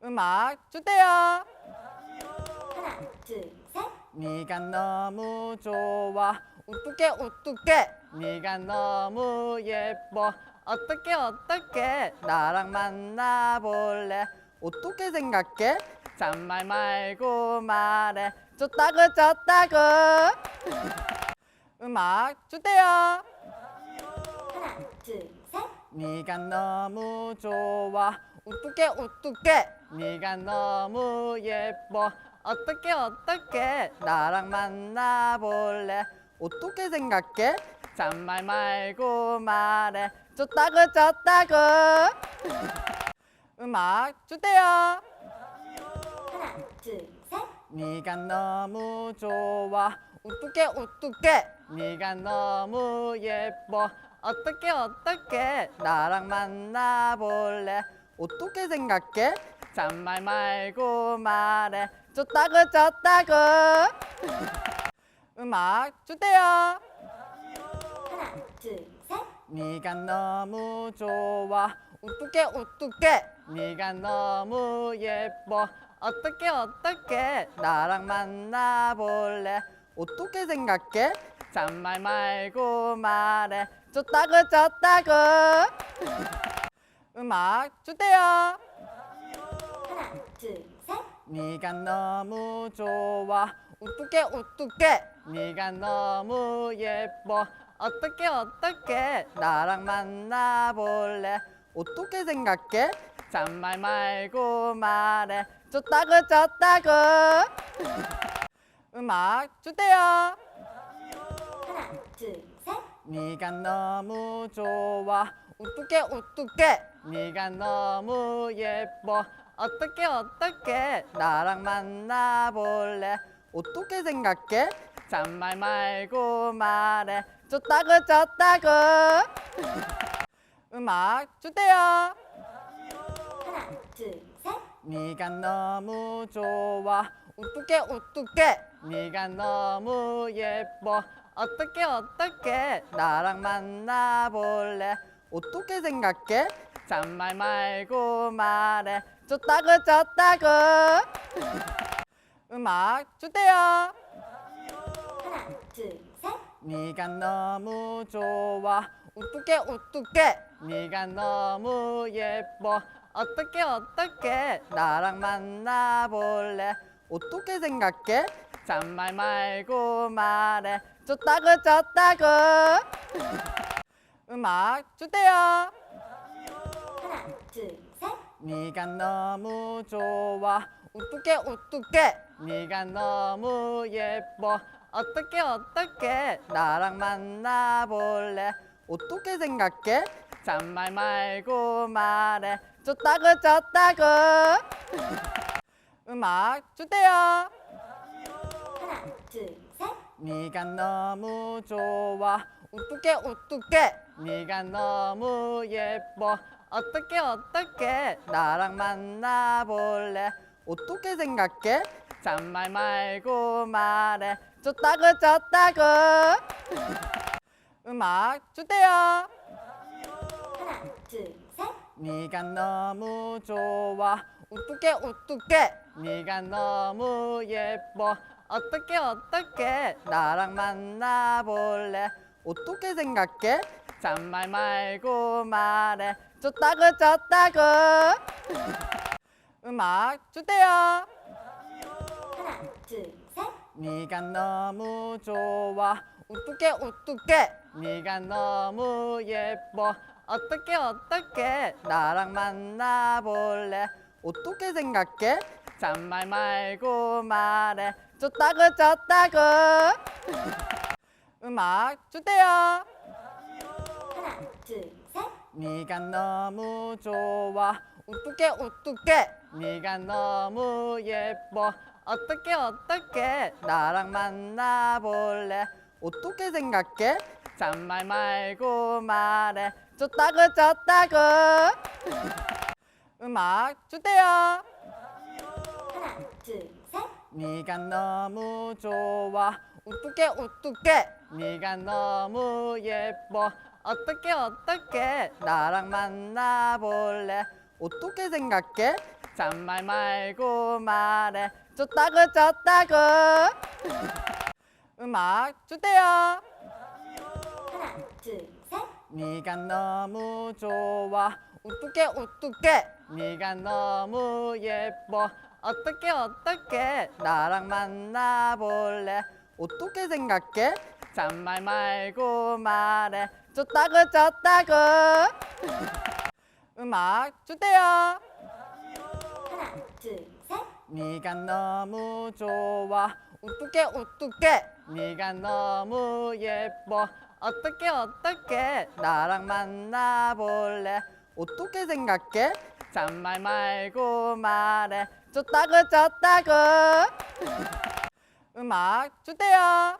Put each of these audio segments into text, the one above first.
음악 주세요. 하나, 둘, 셋. 네가 너무 좋아. 어떡해 어떡해. 네가 너무 예뻐. 어떡해 나랑 만나볼래. 어떻게 생각해? 잔말 말고 말해. 좋다고 음악 주세요. 하나, 둘, 셋. 네가 너무 좋아. 어떡해 네가 너무 예뻐. 어떡해 나랑 만나볼래. 어떻게 생각해? 잔말 말고 말해. 좋다고 음악 주세요. 하나, 둘, 셋. 네가 너무 좋아. 어떡해 네가 너무 예뻐. 어떡해 나랑 만나볼래. 어떻게 생각해? 잔말 말고 말해. 좋다고 음악 주세요. 하나, 둘, 셋. 네가 너무 좋아. 어떡해 네가 너무 예뻐. 어떡해 나랑 만나볼래. 어떻게 생각해? 잔말 말고 말해. 좋다고 음악 주세요. 하나, 둘, 셋. 네가 너무 좋아. 어떡해 네가 너무 예뻐. 어떡해 나랑 만나볼래. 어떻게 생각해? 잔말 말고 말해. 좋다고 음악 주세요. 하나, 둘, 셋. 네가 너무 좋아. 어떡해 네가 너무 예뻐. 어떡해 나랑 만나볼래. 어떻게 생각해? 잔말 말고 말해. 좋다고 음악 주세요. 하나, 둘, 셋. 네가 너무 좋아. 어떡해 네가 너무 예뻐. 어떡해 나랑 만나볼래. 어떻게 생각해? 잔말 말고 말해. 좋다고 음악 주세요. 하나, 둘, 셋. 네가 너무 좋아. 어떡해 네가 너무 예뻐. 어떡해 나랑 만나볼래. 어떻게 생각해? 잔말 말고 말해. 좋다고 음악 주세요. 하나, 둘, 셋. 네가 너무 좋아. 어떡해 네가 너무 예뻐. 어떡해 나랑 만나볼래. 어떻게 생각해? 잔말 말고 말해. 좋다고 음악 주세요. 하나, 둘, 셋. 네가 너무 좋아. 어떡해 네가 너무 예뻐. 어떡해 나랑 만나볼래. 어떻게 생각해? 잔말 말고 말해. 좋다고 음악 주세요. 하나, 둘, 셋. 네가 너무 좋아. 어떡해 네가 너무 예뻐. 어떡해 나랑 만나볼래. 어떻게 생각해? 잔말 말고 말해. 좋다고 음악 주세요. 하나, 둘, 셋. 네가 너무 좋아. 어떡해 네가 너무 예뻐. 어떡해 나랑 만나볼래. 어떻게 생각해? 잔말 말고 말해. 좋다고 음악 주세요. 하나, 둘, 셋. 네가 너무 좋아. 어떡해 네가 너무 예뻐. 어떡해 나랑 만나볼래. 어떻게 생각해? 잔말 말고 말해. 좋다고 음악 주세요. 하나, 둘, 셋. 네가 너무 좋아. 어떡해 네가 너무 예뻐. 어떡해 나랑 만나볼래. 어떻게 생각해? 잔말 말고 말해. 줬다구 줬다구. 음악 주세요. 하나, 둘, 셋. 네가 너무 좋아. 우뚝해 우뚝해. 네가 너무 예뻐. 어떻게 나랑 만나볼래. 어떻게 생각해? 잔말 말고 말해. 줬다구 줬다구. 음악 주세요. 하나, 둘, 셋. 네가 너무 좋아. 우뚝해 우뚝해. 네가 너무 예뻐. 어떻게 나랑 만나볼래. 어떻게 생각해? 잔말 말고 말해. 줬다구 줬다구. 음악 주세요. 하나,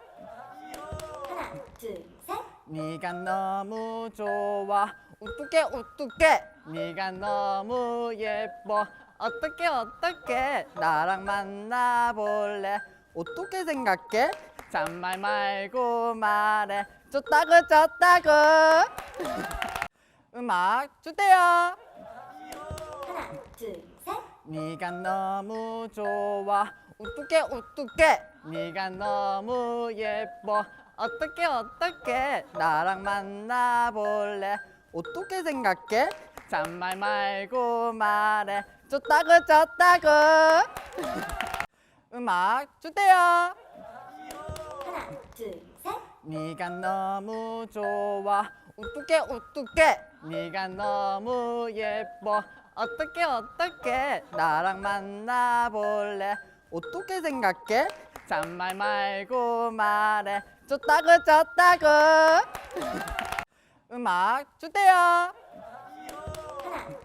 둘, 셋. 네가 너무 좋아. 우뚝해 우뚝해. 네가 너무 예뻐. 어떻게 나랑 만나볼래. 어떻게 생각해? 잔말 말고 말해. 줬다구 줬다구. 음악 주세요. 하나, 둘, 셋. 네가 너무 좋아. 우뚝해 우뚝해. 네가 너무 예뻐. 어떻게 나랑 만나볼래. 어떻게 생각해? 잔말 말고 말해. 줬다구 줬다구. 음악 주세요. 하나, 둘, 셋. 네가 너무 좋아. 우뚝해 우뚝해. 네가 너무 예뻐. 어떻게 나랑 만나볼래. 어떻게 생각해? 잔말 말고 말해. 줬다구 줬다구. 음악 주세요. 하나,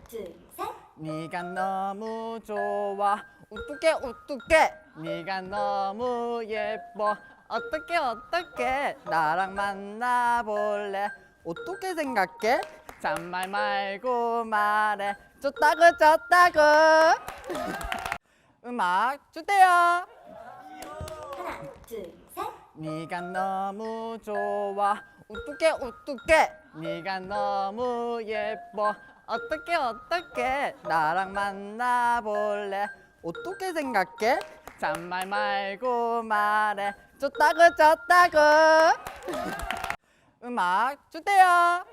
둘, 셋. 네가 너무 좋아. 우뚝해 우뚝해. 네가 너무 예뻐. 어떻게 나랑 만나볼래. 어떻게 생각해? 잔말 말고 말해. 줬다구 줬다구. 음악 주세요. 하나, 둘, 셋. 네가 너무 좋아. 우뚝해 우뚝해. 네가 너무 예뻐. 어떻게 나랑 만나볼래. 어떻게 생각해? 잔말 말고 말해. 줬다구 줬다구. 음악 주세요. 하나,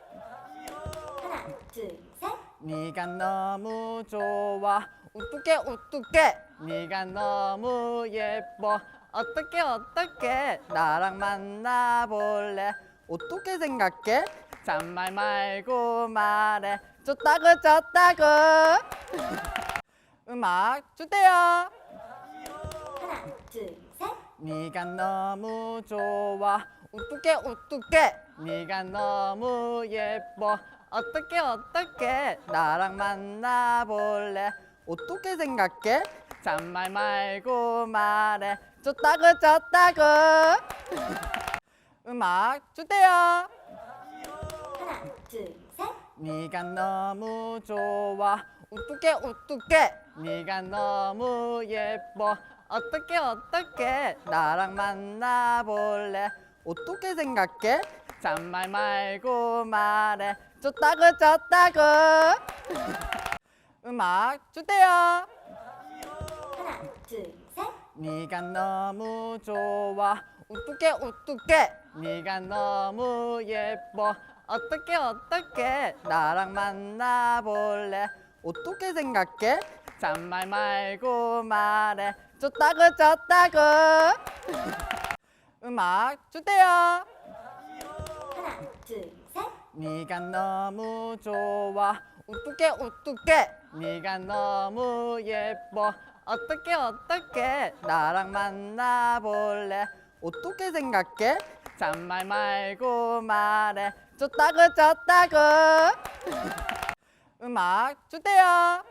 둘, 셋. 네가 너무 좋아. 우뚝해 우뚝해. 네가 너무 예뻐. 어떻게 나랑 만나볼래. 어떻게 생각해? 잔말 말고 말해. 줬다구 줬다구. 음악 주세요. 하나, 둘, 셋. 네가 너무 좋아. 우뚝해 우뚝해. 네가 너무 예뻐. 어떻게 나랑 만나볼래. 어떻게 생각해? 잔말 말고 말해. 줬다구 줬다구. 음악 주세요. 하나, 둘, 셋. 네가 너무 좋아. 우뚝해 우뚝해. 네가 너무 예뻐. 어떻게 나랑 만나볼래. 어떻게 생각해? 잔말 말고 말해. 줬다구 줬다구. 음악 주세요. 하나, 둘, 셋. 네가 너무 좋아. 우뚝해 우뚝해. 네가 너무 예뻐. 어떻게 나랑 만나볼래. 어떻게 생각해? 잔말 말고 말해. 줬다구 줬다구. 음악 주세요. 하나, 둘, 셋. 네가 너무 좋아. 우뚝해 우뚝해. 네가 너무 예뻐. 어떻게 나랑 만나볼래. 어떻게 생각해? 잔말 말고 말해. 줬다구 줬다구. 음악 주세요. 하나,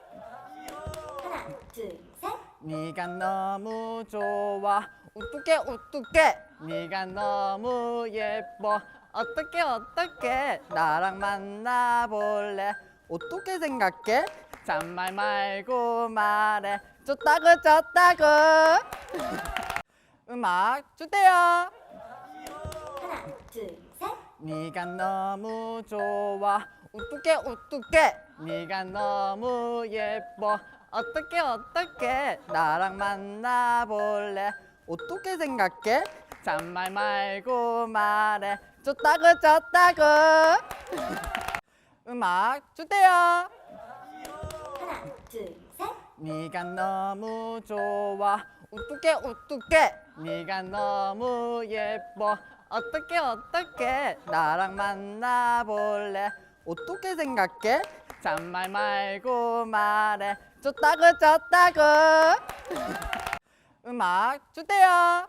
둘, 셋. 네가 너무 좋아. 우뚝해 우뚝해. 네가 너무 예뻐. 어떻게 나랑 만나볼래. 어떻게 생각해? 잔말 말고 말해. 줬다구 줬다구. 음악 주세요. 하나, 둘, 셋. 네가 너무 좋아. 우뚝해 우뚝해. 네가 너무 예뻐. 어떻게 나랑 만나볼래? 어떻게 생각해? 잔말 말고 말해. 좋다고 음악 주세요. 하나, 둘, 셋. 네가 너무 좋아. 어떡해 네가 너무 예뻐. 어떻게 나랑 만나볼래? 어떻게 생각해? 잔말 말고 말해. 좋다고 음악 주세요. 하나,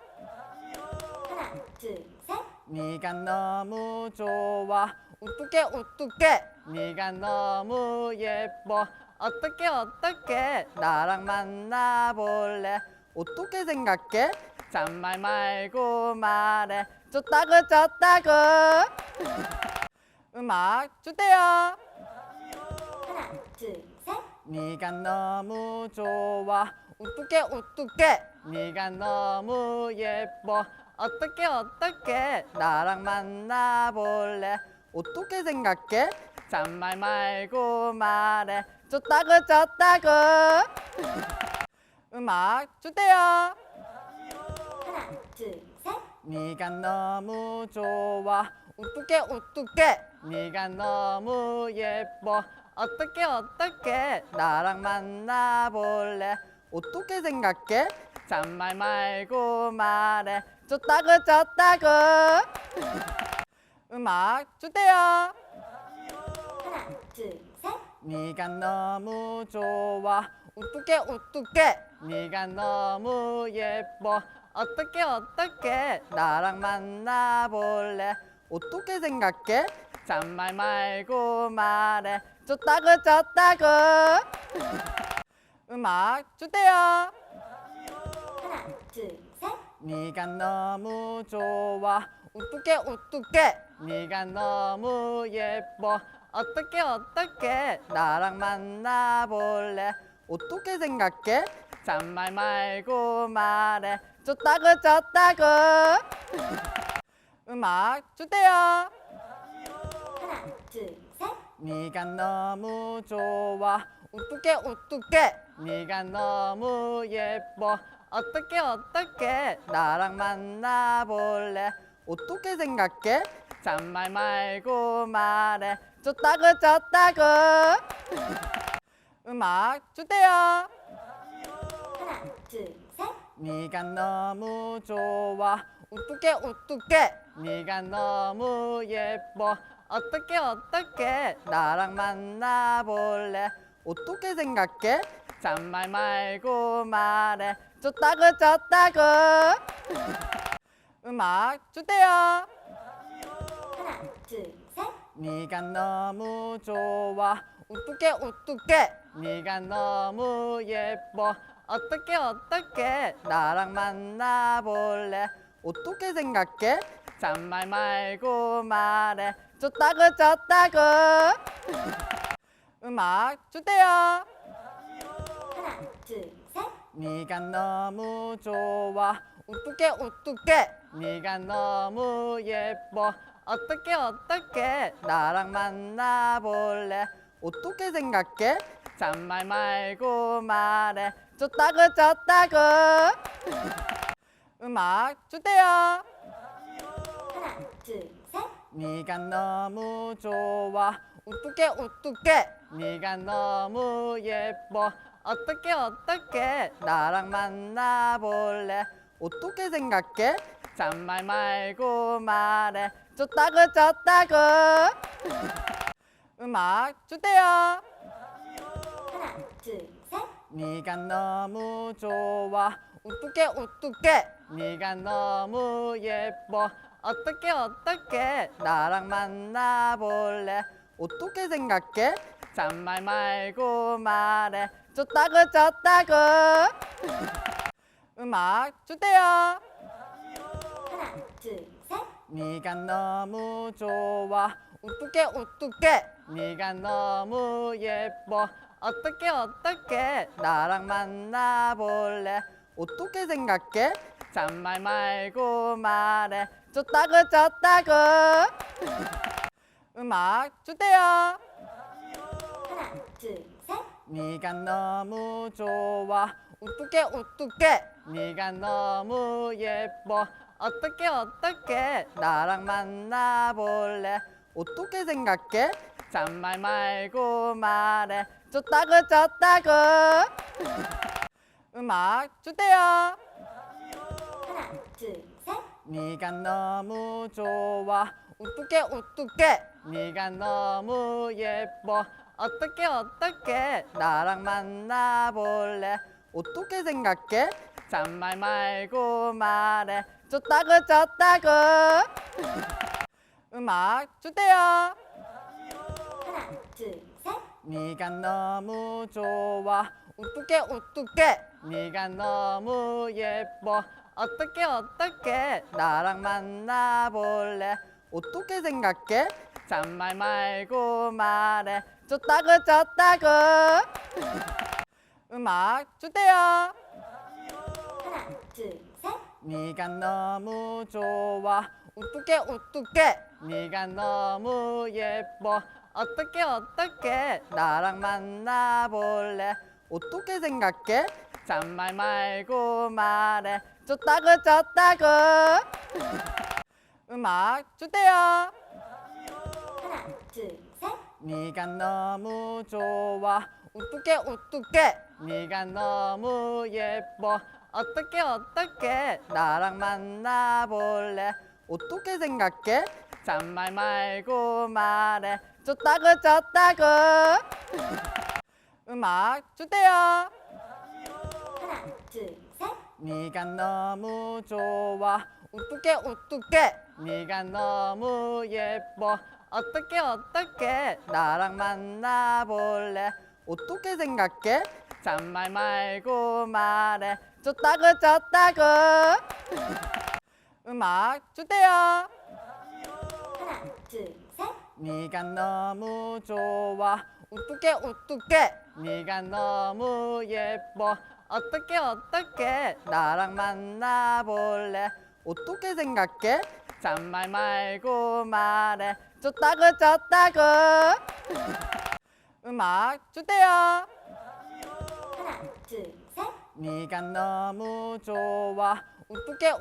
둘, 셋. 네가 너무 좋아. 어떡해 네가 너무 예뻐. 어떻게 나랑 만나볼래? 어떻게 생각해? 잔말 말고 말해. 좋다고 음악 주세요. 하나, 둘, 셋. 네가 너무 좋아. 어떡해 네가 너무 예뻐. 어떻게 나랑 만나볼래? 어떻게 생각해? 잔말 말고 말해. 좋다고 음악 주세요. 하나, 둘, 셋. 네가 너무 좋아. 어떡해 네가 너무 예뻐. 어떻게 나랑 만나볼래? 어떻게 생각해? 잔말 말고 말해. 좋다고 음악 주세요. 하나, 둘, 셋. 네가 너무 좋아. 어떡해 네가 너무 예뻐. 어떻게 나랑 만나볼래? 어떻게 생각해? 잔말 말고 말해. 좋다고 음악 주세요. 하나, 둘, 셋. 네가 너무 좋아. 어떡해 네가 너무 예뻐. 어떻게 나랑 만나볼래? 어떻게 생각해? 잔말 말고 말해. 좋다고 음악 주세요. 하나, 둘, 셋. 네가 너무 좋아. 어떡해 네가 너무 예뻐. 어떻게 나랑 만나볼래? 어떻게 생각해? 잔말 말고 말해. 좋다고 음악 주세요. 하나, 둘, 셋. 네가 너무 좋아. 어떡해 네가 너무 예뻐. 어떻게 나랑 만나볼래? 어떻게 생각해? 잔말 말고 말해. 좋다고 음악 주세요. 하나, 둘, 셋. 네가 너무 좋아. 어떡해 네가 너무 예뻐. 어떻게 나랑 만나볼래? 어떻게 생각해? 잔말 말고 말해. 좋다고 음악 주세요. 하나, 둘, 셋. 네가 너무 좋아. 어떡해 네가 너무 예뻐. 어떻게 나랑 만나볼래? 어떻게 생각해? 잔말 말고 말해. 좋다고 음악 주세요. 하나, 둘, 셋. 네가 너무 좋아. 어떡해 네가 너무 예뻐. 어떻게 나랑 만나볼래? 어떻게 생각해? 잔말 말고 말해. 좋다고 음악 주세요. 하나, 둘, 셋. 네가 너무 좋아. 어떡해 네가 너무 예뻐. 어떻게 나랑 만나볼래? 어떻게 생각해? 잔말 말고 말해. 좋다고 음악 주세요. 하나, 둘, 셋. 네가 너무 좋아. 어떡해 네가 너무 예뻐. 어떻게 나랑 만나볼래? 어떻게 생각해? 잔말 말고 말해. 좋다고 음악 주세요. 하나, 둘, 셋. 네가 너무 좋아. 어떡해 어떡해 네가 너무 예뻐. 어떡해 나랑 만나볼래. 어떻게 생각해? 잔말 말고 말해. 좋다고 음악 주세요. 하나, 둘, 셋. 네가 너무 좋아. 어떡해 네가 너무 예뻐. 어떡해 나랑 만나볼래. 어떻게 생각해? 잔말 말고 말해. 좋다고 음악 주세요. 하나, 둘, 셋. 네가 너무 좋아. 어떡해 네가 너무 예뻐. 어떡해 나랑 만나볼래. 어떻게 생각해? 잔말 말고 말해. 좋다고 음악 주세요. 하나, 둘, 셋. 네가 너무 좋아. 어떡해 네가 너무 예뻐. 어떡해 나랑 만나볼래. 어떻게 생각해? 잔말 말고 말해. 좋다고 음악 주세요. 하나, 둘, 셋. 네가 너무 좋아. 어떡해 네가 너무 예뻐. 어떡해 나랑 만나볼래. 어떻게 생각해? 잔말 말고 말해. 좋다고 음악 주세요. 하나, 둘, 셋. 네가 너무 좋아. 어떡해 네가 너무 예뻐. 어떡해 나랑 만나볼래. 어떻게 생각해? 잔말 말고 말해. 좋다고 음악 주세요. 하나, 둘, 셋. 네가 너무 좋아. 어떡해 네가 너무 예뻐. 어떡해 나랑 만나볼래. 어떻게 생각해? 잔말 말고 말해. 좋다고 음악 주세요. 하나, 둘, 셋. 네가 너무 좋아. 어떡해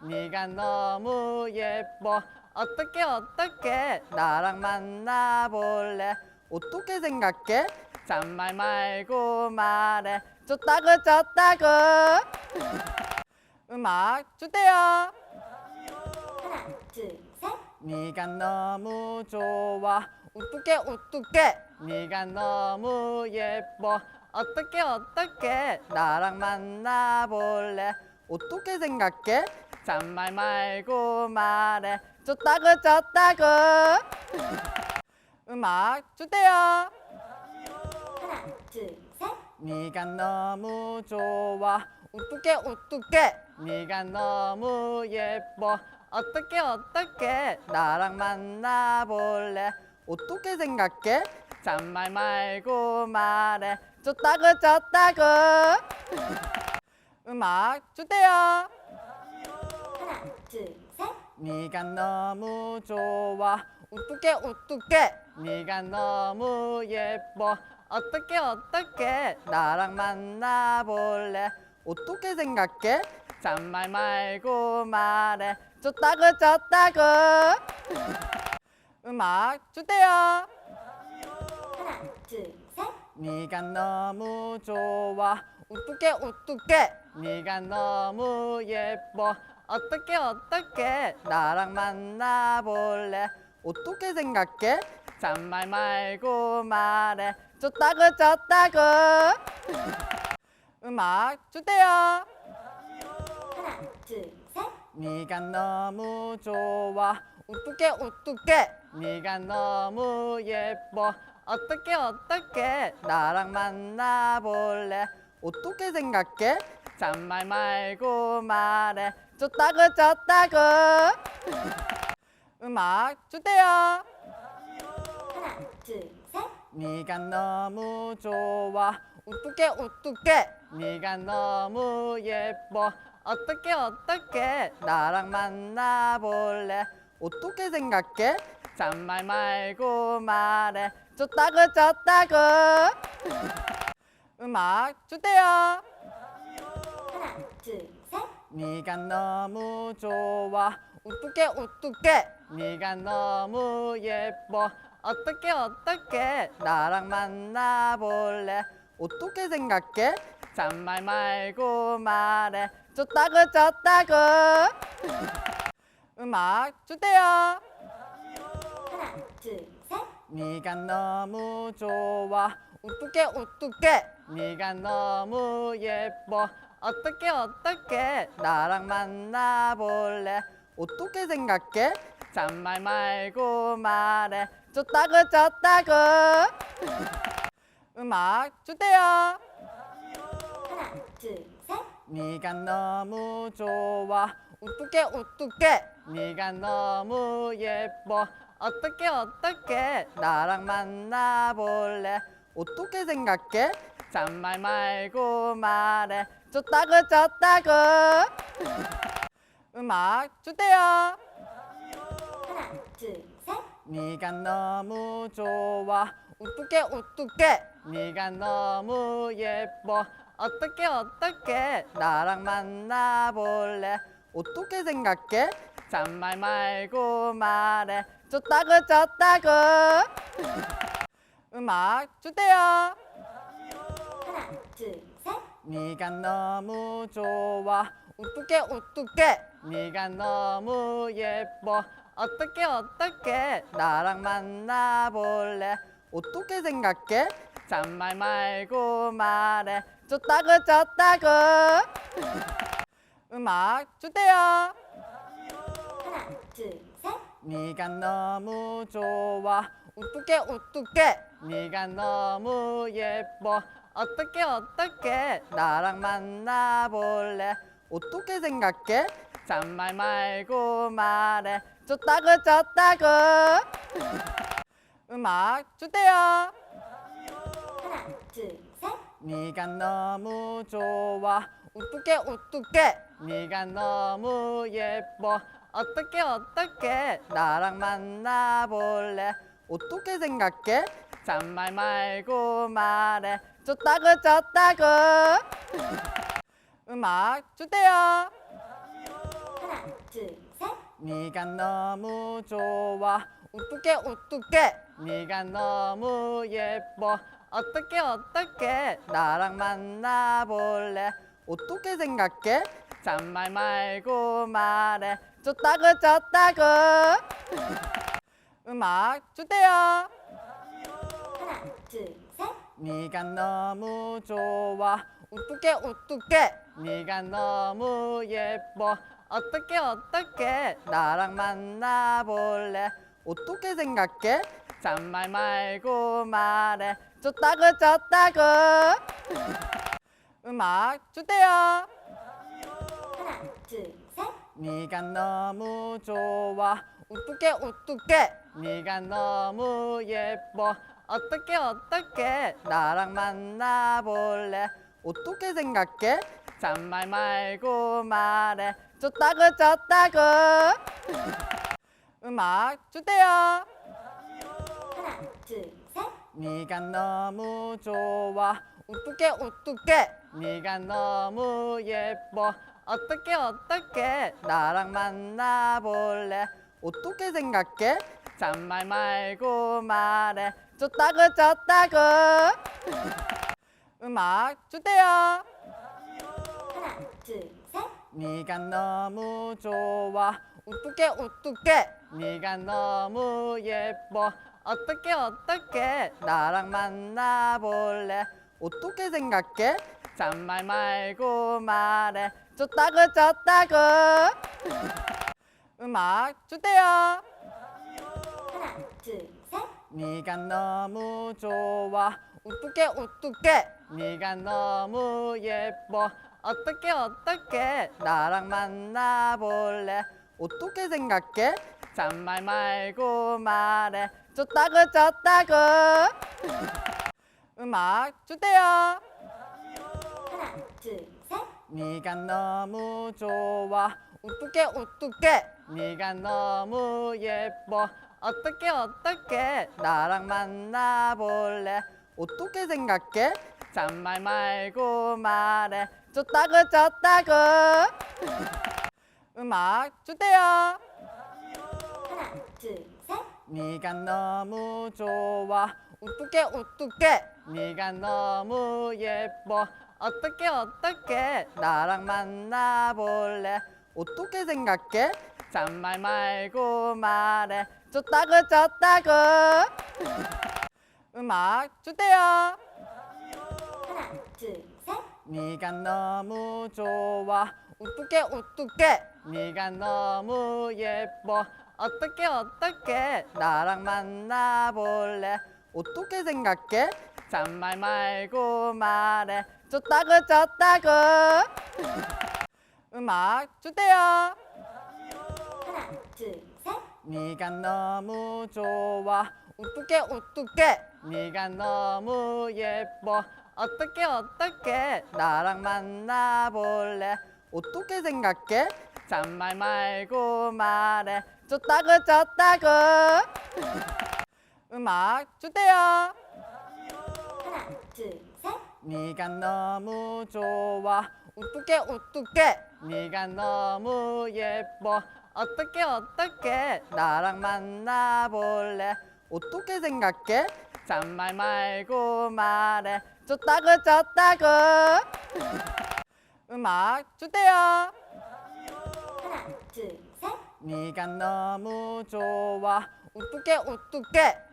네가 너무 예뻐. 어떡해 나랑 만나볼래. 어떻게 생각해? 잔말 말고 말해. 좋다고 음악 주세요. 하나, 둘, 셋. 네가 너무 좋아. 어떡해 네가 너무 예뻐. 어떡해 나랑 만나볼래. 어떻게 생각해? 잔말 말고 말해. 좋다고 음악 주세요. 하나, 둘, 셋. 네가 너무 좋아. 어떡해 네가 너무 예뻐. 어떡해 나랑 만나볼래. 어떻게 생각해? 잔말 말고 말해. 좋다고 음악 주세요. 하나, 둘, 셋. 네가 너무 좋아. 어떡해 네가 너무 예뻐. 어떡해 나랑 만나볼래. 어떻게 생각해? 잔말 말고 말해. 좋다고 음악 주세요. 하나, 둘, 셋. 네가 너무 좋아. 어떡해 네가 너무 예뻐. 어떡해 나랑 만나볼래. 어떻게 생각해? 잔말 말고 말해. 좋다고 음악 주세요. 하나, 둘, 셋. 네가 너무 좋아. 어떡해 네가 너무 예뻐. 어떡해 나랑 만나볼래. 어떻게 생각해? 잔말 말고 말해. 좋다고 음악 주세요. 하나, 둘, 셋. 네가 너무 좋아. 어떡해 네가 너무 예뻐. 어떡해 나랑 만나볼래. 어떻게 생각해? 잔말 말고 말해. 좋다고 좋다고. 음악 주세요. 하나, 둘, 셋. 네가 너무 좋아. 우뚝해 우뚝해. 네가 너무 예뻐. 어떻게 나랑 만나볼래. 어떻게 생각해? 잔말 말고 말해. 좋다고 좋다고. 음악 주세요. 하나, 둘, 셋. 네가 너무 좋아. 우뚝해 네가 너무 예뻐. 어떻게 나랑 만나볼래. 어떻게 생각해? 잔말 말고 말해. 좋다고 좋다고. 음악 주세요. 하나, 둘, 셋. 네가 너무 좋아. 우뚝해 네가 너무 예뻐. 어떻게 나랑 만나볼래. 어떻게 생각해? 잔말 말고 말해. 좋다고 좋다고. 음악 주세요. 하나, 둘, 셋. 네가 너무 좋아. 우뚝해 네가 너무 예뻐. 어떻게 나랑 만나볼래. 어떻게 생각해? 잔말 말고 말해. 좋다고 좋다고. 음악 주세요. 하나, 둘, 셋. 네가 너무 좋아. 우뚝해 네가 너무 예뻐. 어떻게 나랑 만나볼래. 어떻게 생각해? 잔말 말고 말해. 좋다고 좋다고. 음악 주세요. 하나, 둘, 셋. 네가 너무 좋아. 우뚝해 네가 너무 예뻐. 어떻게 나랑 만나볼래. 어떻게 생각해? 잔말 말고 말해. 좋다고 좋다고. 음악 주세요. 하나, 둘, 셋. 네가 너무 좋아. 우뚝해 네가 너무 예뻐. 어떻게 나랑 만나볼래. 어떻게 생각해? 잔말 말고 말해. 좋다고 좋다고. 음악 주세요. 하나, 둘, 셋. 네가 너무 좋아. 우뚝해 네가 너무 예뻐. 어떻게 나랑 만나볼래. 어떻게 생각해? 잔말 말고 말해. 좋다고 좋다고. 음악 주세요. 하나, 둘, 셋. 네가 너무 좋아. 우뚝해 네가 너무 예뻐. 어떻게 나랑 만나볼래. 어떻게 생각해? 잔말 말고 말해. 좋다고 좋다고. 음악 주세요. 하나, 둘, 셋. 네가 너무 좋아. 우뚝해 네가 너무 예뻐. 어떻게 나랑 만나볼래. 어떻게 생각해? 잔말 말고 말해. 좋다고 좋다고. 음악 주세요. 하나, 둘, 셋. 네가 너무 좋아. 우뚝해 네가 너무 예뻐. 어떻게 나랑 만나볼래. 어떻게 생각해? 잔말 말고 말해. 좋다고 좋다고. 음악 주세요. 하나, 둘, 셋. 네가 너무 좋아. 우뚝해 네가 너무 예뻐. 어떻게 나랑 만나볼래. 어떻게 생각해? 잔말 말고 말해. 좋다고 좋다고. 음악 주세요. 하나, 둘, 셋. 네가 너무 좋아. 우뚝해 네가 너무 예뻐. 어떻게 나랑 만나볼래. 어떻게 생각해? 잔말 말고 말해. 좋다고 좋다고. 음악 주세요. 하나, 둘, 셋. 네가 너무 좋아. 우뚝해 네가 너무 예뻐. 어떻게 나랑 만나볼래? 어떻게 생각해? 잔말 말고 말해. 좋다고 음악 주세요. 하나, 둘, 셋. 네가 너무 좋아. 어떡해 네가 너무 예뻐. 어떻게 나랑 만나볼래? 어떻게 생각해? 잔말 말고 말해. 좋다고 음악 주세요. 하나, 둘, 셋. 네가 너무 좋아. 어떡해 네가 너무 예뻐. 어떻게 나랑 만나볼래? 어떻게 생각해? 잔말 말고 말해. 좋다고 음악 주세요. 하나, 둘, 셋. 네가 너무 좋아. 어떡해 네가 너무 예뻐. 어떻게 나랑 만나볼래? 어떻게 생각해? 잔말 말고 말해. 좋다고 음악 주세요. 하나, 둘, 셋. 네가 너무 좋아. 어떡해 네가 너무 예뻐. 어떻게 나랑 만나볼래? 어떻게 생각해? 잔말 말고 말해. 좋다고 음악 주세요. 하나, 둘, 셋. 네가 너무 좋아. 어떡해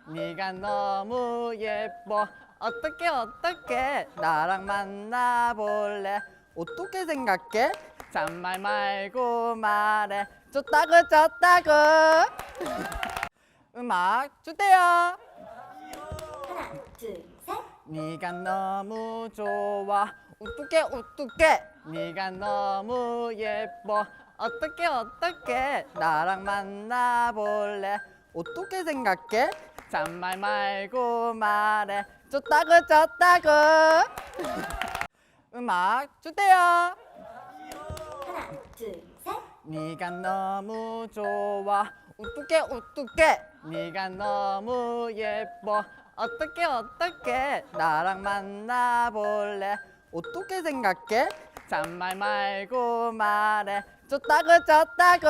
네가 너무 예뻐. 어떻게 나랑 만나볼래? 어떻게 생각해? 잔말 말고 말해. 좋다고 음악 주세요. 하나, 둘, 셋. 네가 너무 좋아. 어떡해 네가 너무 예뻐. 어떻게 나랑 만나볼래? 어떻게 생각해? 잔말 말고 말해. 좋다고 음악 주세요. 하나, 둘, 셋. 네가 너무 좋아. 어떡해 네가 너무 예뻐. 어떻게 나랑 만나볼래? 어떻게 생각해? 잔말 말고 말해. 좋다고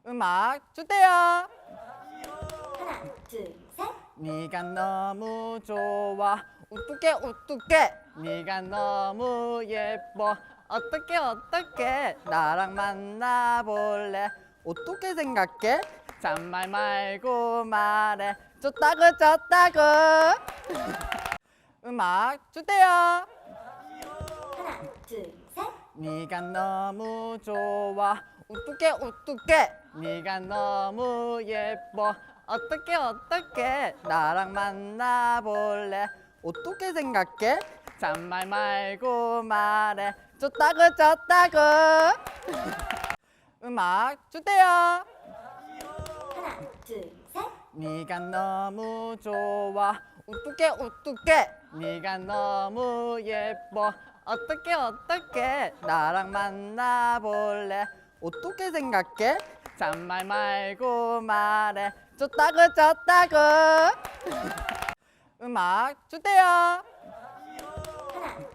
음악 주세요. 하나, 둘, 셋. 네가 너무 좋아. 어떡해 네가 너무 예뻐. 어떻게 나랑 만나볼래? 어떻게 생각해? 잔말 말고 말해. 좋다고 음악 주세요. 하나, 둘, 셋. 네가 너무 좋아. 어떡해 네가 너무 예뻐. 어떻게 나랑 만나볼래? 어떻게 생각해? 잔말 말고 말해. 좋다고 음악 주세요. 하나, 둘, 셋. 네가 너무 좋아. 어떡해 네가 너무 예뻐. 어떻게 나랑 만나볼래? 어떻게 생각해? 잔말 말고 말해. 좋다고 음악 주세요. 하나,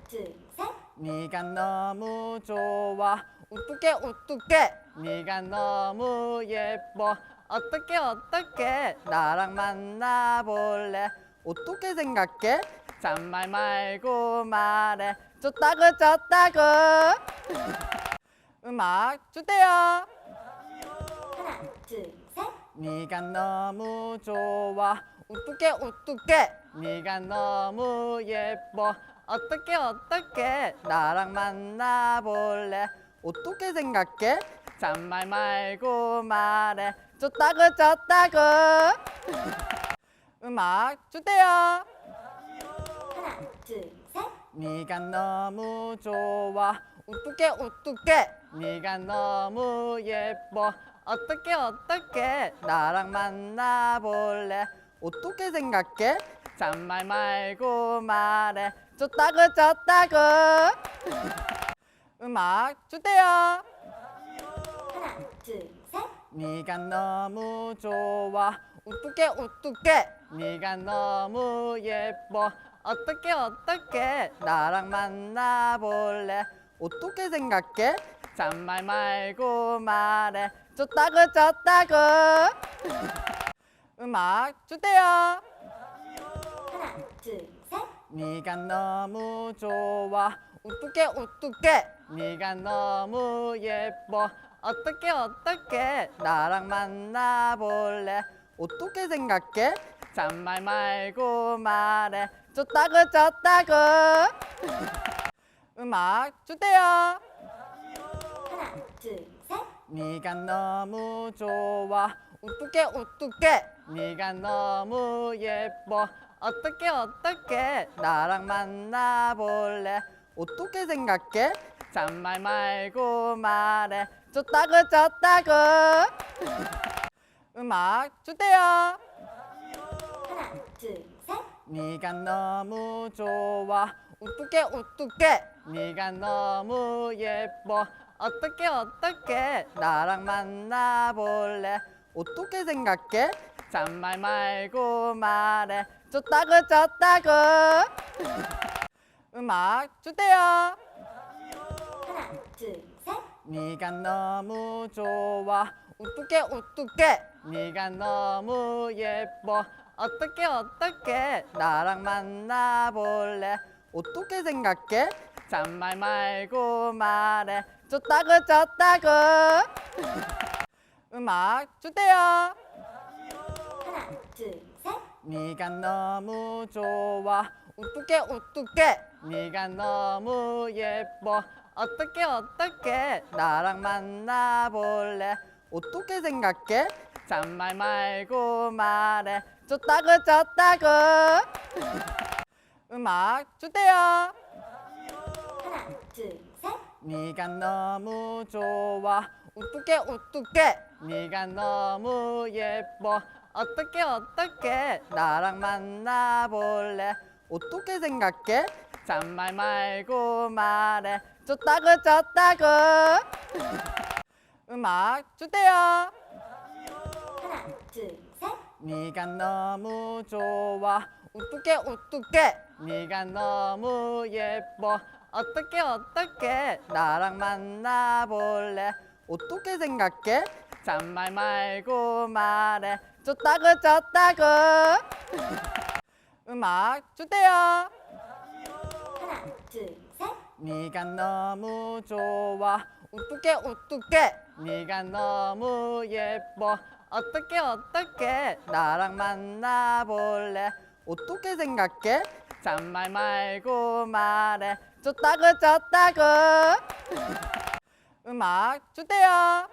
둘, 셋. 네가 너무 좋아. 어떡해 네가 너무 예뻐. 어떻게 나랑 만나볼래? 어떻게 생각해? 잔말 말고 말해. 좋다고 음악 주세요. 하나, 둘, 셋. 네가 너무 좋아. 어떡해 네가 너무 예뻐. 어떻게 나랑 만나볼래? 어떻게 생각해? 잔말 말고 말해. 좋다고 음악 주세요. 하나, 둘, 셋. 네가 너무 좋아. 어떡해 네가 너무 예뻐. 어떻게 나랑 만나볼래? 어떻게 생각해? 잔말 말고 말해. 좋다고 음악 주세요. 하나, 둘, 셋. 네가 너무 좋아. 어떡해 어떡해 네가 너무 예뻐. 어떡해 나랑 만나볼래. 어떻게 생각해? 잔말 말고 말해. 좋다고 음악 주세요. 하나, 둘, 셋. 네가 너무 좋아. 어떡해 네가 너무 예뻐. 어떡해 나랑 만나볼래. 어떻게 생각해? 잔말 말고 말해. 좋다고 음악 주세요. 하나, 둘, 셋. 네가 너무 좋아. 어떡해 네가 너무 예뻐. 어떡해 나랑 만나볼래. 어떻게 생각해? 잔말 말고 말해. 좋다고 음악 주세요. 하나, 둘, 셋. 네가 너무 좋아. 어떡해 네가 너무 예뻐. 어떡해 나랑 만나볼래. 어떻게 생각해? 잔말 말고 말해. 좋다고 음악 주세요. 하나, 둘, 셋. 네가 너무 좋아. 어떡해 네가 너무 예뻐. 어떡해 나랑 만나볼래. 어떻게 생각해? 잔말 말고 말해. 좋다고 음악 주세요. 하나, 둘, 셋. 네가 너무 좋아. 어떡해 네가 너무 예뻐. 어떡해 나랑 만나볼래. 어떻게 생각해? 잔말 말고 말해. 좋다고 음악 주세요. 하나, 둘, 셋. 네가 너무 좋아. 어떡해 네가 너무 예뻐. 어떡해 나랑 만나볼래. 어떻게 생각해? 잔말 말고 말해. 좋다고 음악 주세요. 하나, 둘, 셋. 네가 너무 좋아. 어떡해 네가 너무 예뻐. 어떡해 나랑 만나볼래. 어떻게 생각해? 잔말 말고 말해. 좋다고 음악 주세요. 하나, 둘, 셋. 네가 너무 좋아. 어떡해 네가 너무 예뻐. 어떡해 나랑 만나볼래. 어떻게 생각해? 잔말 말고 말해. 좋다고 음악 주세요. 하나,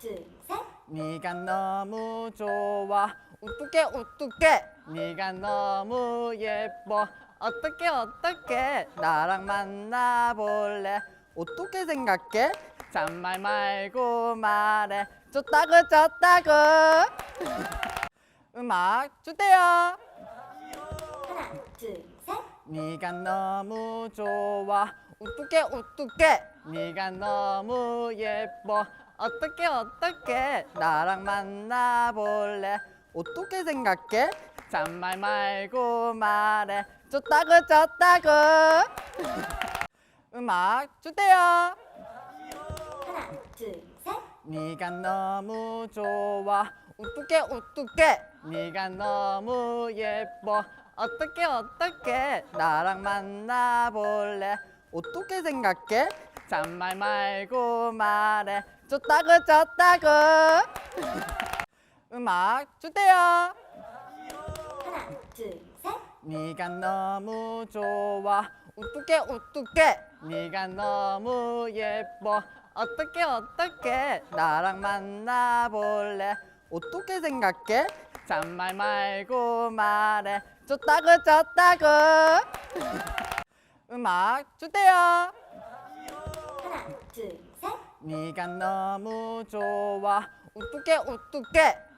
둘, 셋. 네가 너무 좋아. 어떡해 네가 너무 예뻐. 어떡해 나랑 만나볼래. 어떻게 생각해? 잔말 말고 말해. 좋다고 음악 주세요. 하나, 둘, 셋. 네가 너무 좋아. 어떡해 네가 너무 예뻐. 어떡해 나랑 만나볼래. 어떻게 생각해? 잔말 말고 말해. 좋다고 음악 주세요. 하나, 둘, 셋. 네가 너무 좋아. 어떡해 네가 너무 예뻐. 어떡해 나랑 만나볼래. 어떻게 생각해? 잔말 말고 말해. 좋다고 음악 주세요. 하나, 둘, 셋. 네가 너무 좋아. 어떡해 네가 너무 예뻐. 어떡해 나랑 만나볼래. 어떻게 생각해? 잔말 말고 말해. 좋다고 음악 주세요. 하나, 둘, 셋. 네가 너무 좋아. 어떡해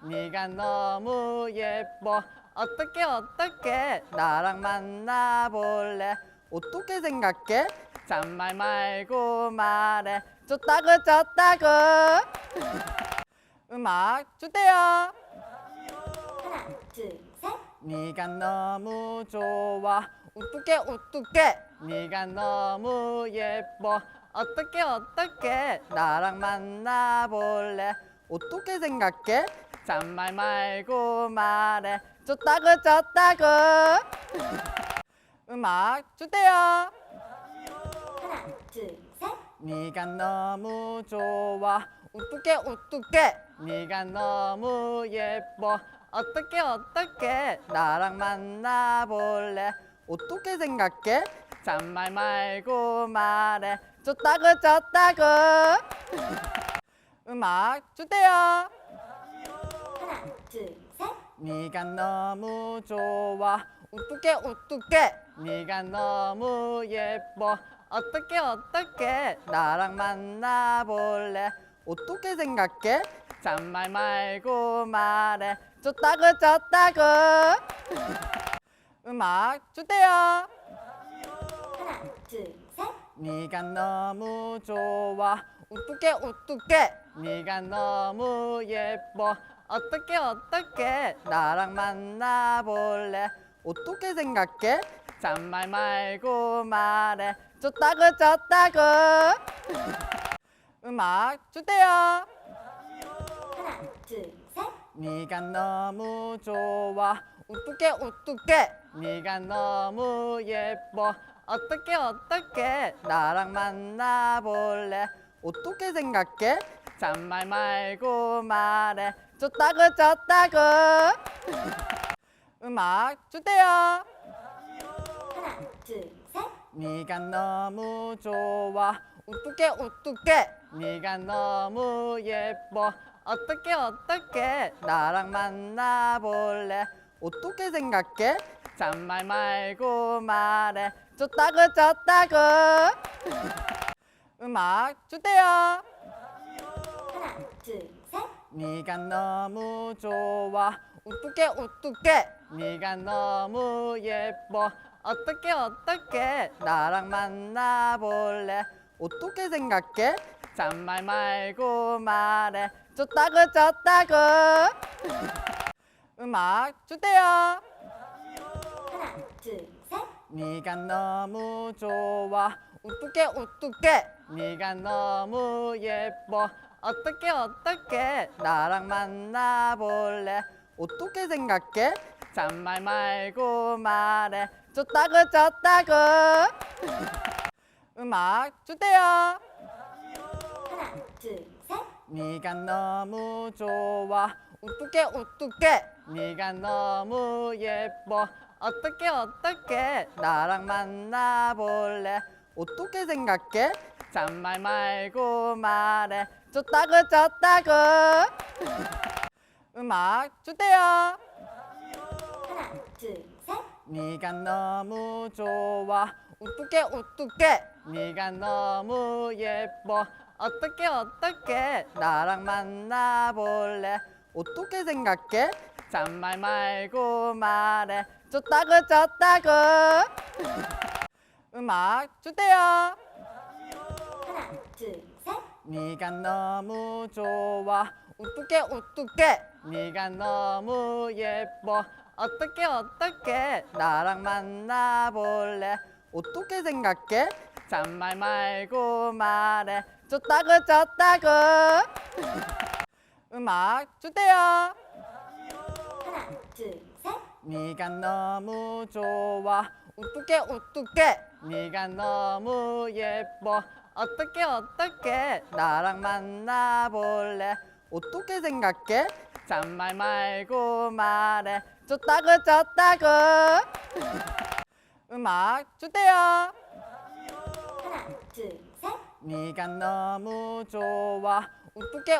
네가 너무 예뻐. 어떡해 나랑 만나볼래. 어떻게 생각해? 잔말 말고 말해. 좋다고 음악 주세요. 하나, 둘, 셋. 네가 너무 좋아. 어떡해 어떡해. 네가 너무 예뻐. 어떡해 나랑 만나볼래. 어떻게 생각해? 잔말 말고 말해. 좋다고 음악 주세요. 하나, 둘, 셋. 네가 너무 좋아. 어떡해 네가 너무 예뻐. 어떡해 나랑 만나볼래. 어떻게 생각해? 잔말 말고 말해. 좋다고 음악 주세요. 하나, 둘, 셋. 네가 너무 좋아. 어떡해 네가 너무 예뻐. 어떡해 나랑 만나볼래. 어떻게 생각해? 잔말 말고 말해. 좋다고 음악 주세요. 하나, 둘, 셋. 네가 너무 좋아. 어떡해 네가 너무 예뻐. 어떡해 나랑 만나볼래. 어떻게 생각해? 잔말 말고 말해. 좋다고 음악 주세요. 하나, 둘, 셋. 네가 너무 좋아. 어떡해 네가 너무 예뻐. 어떡해 나랑 만나볼래. 어떻게 생각해? 잔말 말고 말해. 좋다고 음악 주세요. 하나, 둘, 셋. 네가 너무 좋아. 어떡해 네가 너무 예뻐. 어떡해 나랑 만나볼래. 어떻게 생각해? 잔말 말고 말해. 좋다고 음악 주세요. 하나, 둘, 셋. 네가 너무 좋아. 어떡해 네가 너무 예뻐. 어떡해 나랑 만나볼래. 어떻게 생각해? 잔말 말고 말해. 좋다고 음악 주세요. 하나, 둘, 셋. 네가 너무 좋아. 어떡해 네가 너무 예뻐. 어떡해 나랑 만나볼래. 어떻게 생각해? 잔말 말고 말해. 좋다고 음악 주세요. 하나, 둘, 셋. 네가 너무 좋아. 어떡해 네가 너무 예뻐. 어떡해 나랑 만나볼래. 어떻게 생각해? 잔말 말고 말해. 좋다고 음악 주세요. 하나, 둘, 셋. 네가 너무 좋아. 어떡해 네가 너무 예뻐. 어떡해 나랑 만나볼래. 어떻게 생각해? 잔말 말고 말해. 좋다고 음악 주세요. 하나, 둘, 셋. 네가 너무 좋아. 어떡해 네가 너무 예뻐. 어떡해 나랑 만나볼래. 어떻게 생각해? 잔말 말고 말해. 좋다고 음악 주세요. 하나, 둘, 셋. 네가 너무 좋아. 어떡해 네가 너무 예뻐. 어떡해 나랑 만나볼래. 어떻게 생각해? 잔말 말고 말해. 좋다고 음악 주세요. 하나, 둘, 셋. 네가 너무 좋아. 어떡해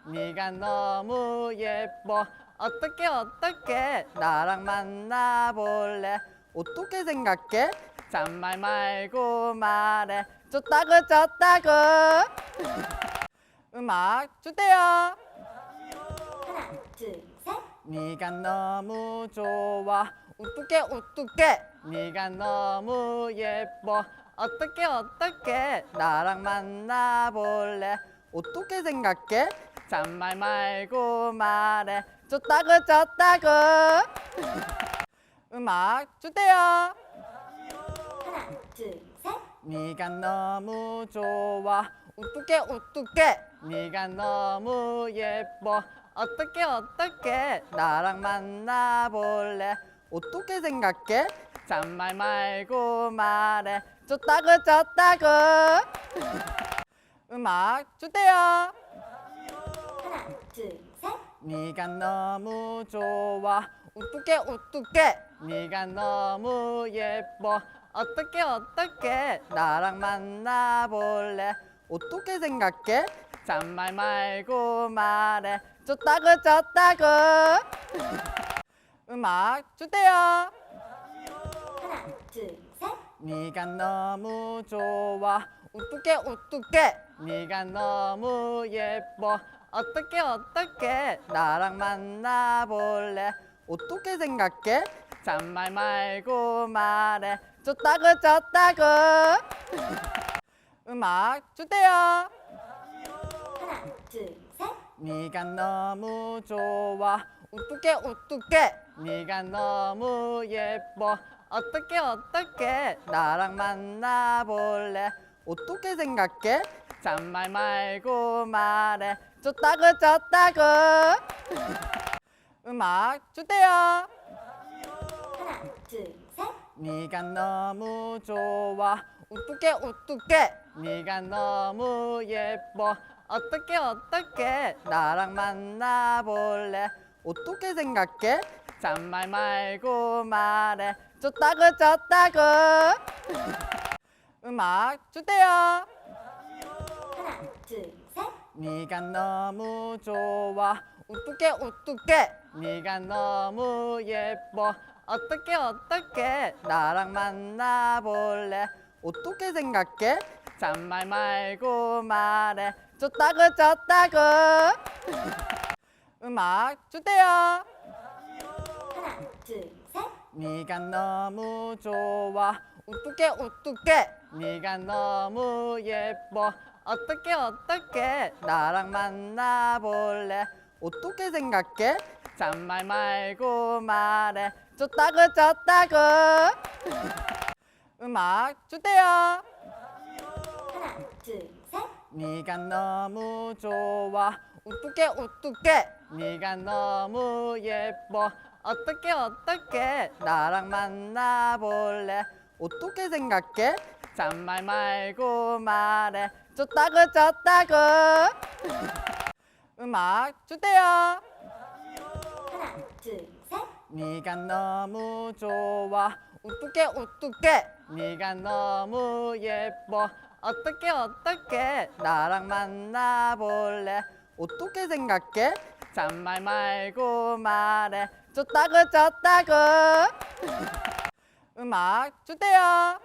네가 너무 예뻐. 어떡해 나랑 만나볼래. 어떻게 생각해? 잔말 말고 말해. 좋다고 음악 주세요. 하나, 둘, 셋. 네가 너무 좋아. 어떡해 네가 너무 예뻐. 어떡해 나랑 만나볼래. 어떻게 생각해? 잔말 말고 말해. 좋다고 좋다고. 음악 주세요. 하나, 둘, 셋. 네가 너무 좋아. 어떡해 어떡해. 네가 너무 예뻐. 어떡해 나랑 만나볼래. 어떻게 생각해? 잔말 말고 말해. 좋다고 좋다고. 음악 주세요. 하나, 둘, 셋. 네가 너무 좋아. 어떡해 네가 너무 예뻐. 어떡해 나랑 만나볼래. 어떻게 생각해? 잔말 말고 말해. 좋다고 좋다고. 음악 주세요. 하나, 둘, 셋. 네가 너무 좋아. 어떡해 네가 너무 예뻐. 어떡해 나랑 만나볼래. 어떻게 생각해? 잔말 말고 말해. 좋다고 좋다고. 음악 주세요. 하나, 둘, 셋. 네가 너무 좋아. 어떡해 네가 너무 예뻐. 어떡해 나랑 만나볼래. 어떻게 생각해? 잔말 말고 말해. 좋다고 좋다고. 음악 주세요. 하나, 둘, 셋. 네가 너무 좋아. 어떡해 네가 너무 예뻐. 어떡해 나랑 만나볼래. 어떻게 생각해? 잔말 말고 말해. 좋다고 좋다고. 음악 주세요. 하나, 둘, 셋. 네가 너무 좋아. 어떡해 네가 너무 예뻐. 어떡해 나랑 만나볼래. 어떻게 생각해? 잔말 말고 말해. 좋다고 좋다고. 음악 주세요. 하나, 둘, 셋. 네가 너무 좋아. 어떡해 네가 너무 예뻐. 어떡해 나랑 만나볼래. 어떻게 생각해? 잔말 말고 말해. 좋다고 좋다고. 음악 주세요. 하나, 둘, 셋. 네가 너무 좋아. 어떡해 네가 너무 예뻐. 어떡해 나랑 만나볼래. 어떻게 생각해? 잔말 말고 말해. 좋다고 좋다고. 음악 주세요. 하나, 둘, 셋. 네가 너무 좋아. 어떡해 네가 너무 예뻐. 어떡해 나랑 만나볼래. 어떻게 생각해? 잔말 말고 말해. 좋다고 좋다고. 음악 주세요. 하나,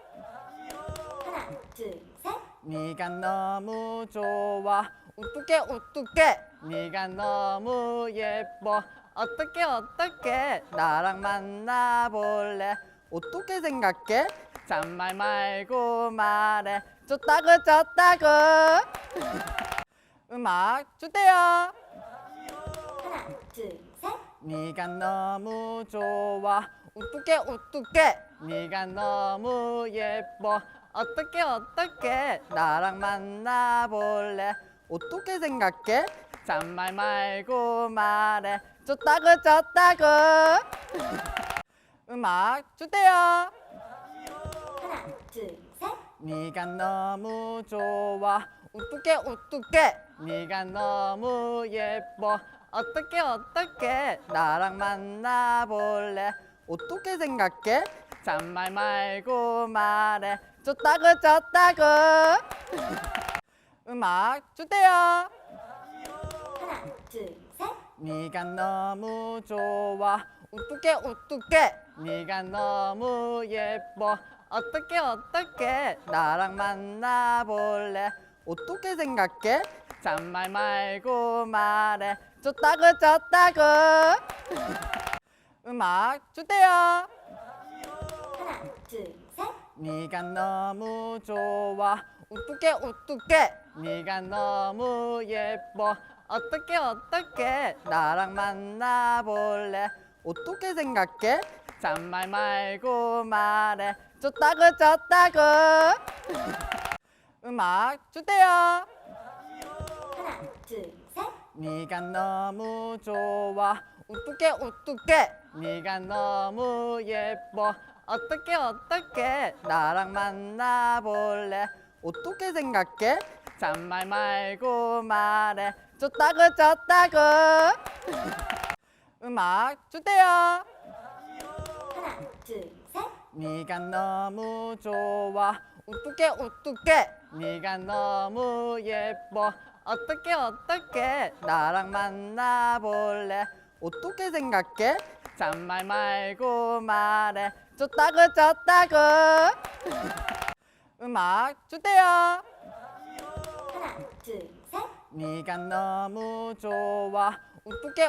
둘, 셋. 네가 너무 좋아. 어떡해 네가 너무 예뻐. 어떡해 나랑 만나볼래. 어떻게 생각해? 잔말 말고 말해. 좋다고 좋다고. 음악 주세요. 하나, 둘, 셋. 네가 너무 좋아. 어떡해 네가 너무 예뻐. 어떡해 나랑 만나볼래. 어떻게 생각해? 잔말 말고 말해. 좋다고 좋다고. 음악 주세요. 하나, 둘, 셋. 네가 너무 좋아. 어떡해 네가 너무 예뻐. 어떡해 나랑 만나볼래. 어떻게 생각해? 잔말 말고 말해. 좋다고 좋다고. 음악 주세요. 하나, 둘, 셋. 네가 너무 좋아. 어떡해 네가 너무 예뻐. 어떡해 나랑 만나볼래. 어떻게 생각해? 잔말 말고 말해. 좋다고 좋다고. 음악 주세요. 하나, 둘, 셋. 네가 너무 좋아. 어떡해 어떡해 네가 너무 예뻐. 어떡해 나랑 만나볼래. 어떻게 생각해? 잔말 말고 말해. 좋다고 음악 주세요. 하나, 둘, 셋. 네가 너무 좋아. 어떡해 네가 너무 예뻐. 어떡해 나랑 만나볼래. 어떻게 생각해? 잔말 말고 말해. 좋다고 음악 주세요. 하나, 둘, 셋. 네가 너무 좋아. 어떡해 네가 너무 예뻐. 어떡해 나랑 만나볼래. 어떻게 생각해? 잔말 말고 말해. 좋다고 음악 주세요. 하나, 둘, 셋. 네가 너무 좋아. 어떡해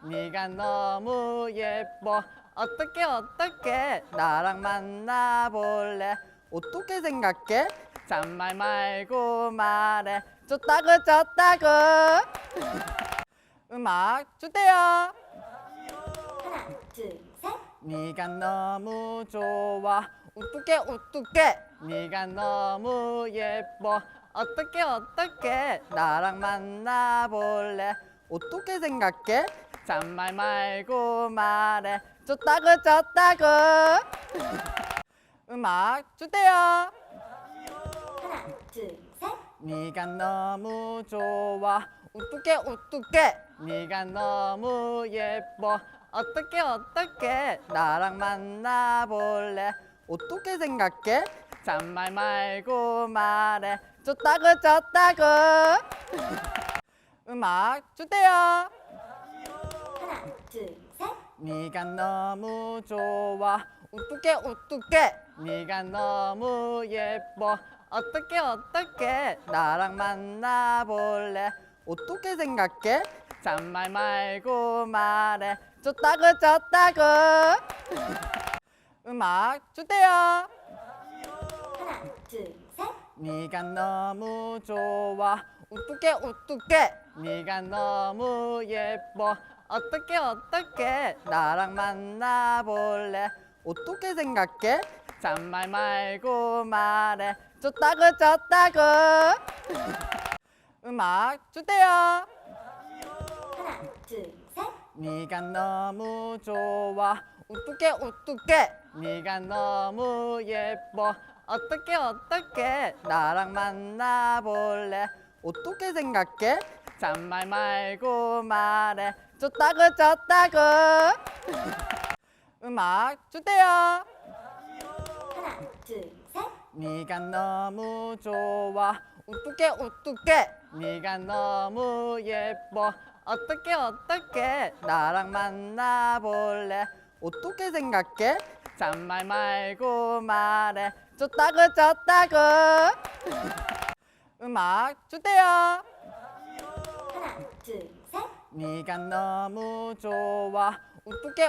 네가 너무 예뻐. 어떡해 나랑 만나볼래. 어떻게 생각해? 잔말 말고 말해. 좋다고 음악 주세요. 하나, 둘, 셋. 네가 너무 좋아. 어떡해 네가 너무 예뻐. 어떡해 나랑 만나볼래. 어떻게 생각해? 잔말 말고 말해. 좋다고 음악 주세요. 하나, 둘, 셋. 네가 너무 좋아. 어떡해 네가 너무 예뻐. 어떡해 나랑 만나볼래. 어떻게 생각해? 잔말 말고 말해. 좋다고 음악 주세요. 하나, 둘, 셋. 네가 너무 좋아. 어떡해 네가 너무 예뻐. 어떡해 나랑 만나볼래. 어떻게 생각해? 잔말 말고 말해. 좋다고 음악 주세요. 하나, 둘, 셋. 네가 너무 좋아. 어떡해 네가 너무 예뻐. 어떡해 나랑 만나볼래. 어떻게 생각해? 잔말 말고 말해. 좋다고 음악 주세요. 하나, 둘, 셋. 네가 너무 좋아. 어떡해 네가 너무 예뻐. 어떡해 나랑 만나볼래. 어떻게 생각해? 잔말 말고 말해. 좋다고 음악 주세요. 하나, 둘, 셋. 네가 너무 좋아. 어떡해 네가 너무 예뻐. 어떡해 나랑 만나볼래. 어떻게 생각해? 잔말 말고 말해. 좋다고 음악 주세요. 하나, 둘, 셋. 네가 너무 좋아. 어떡해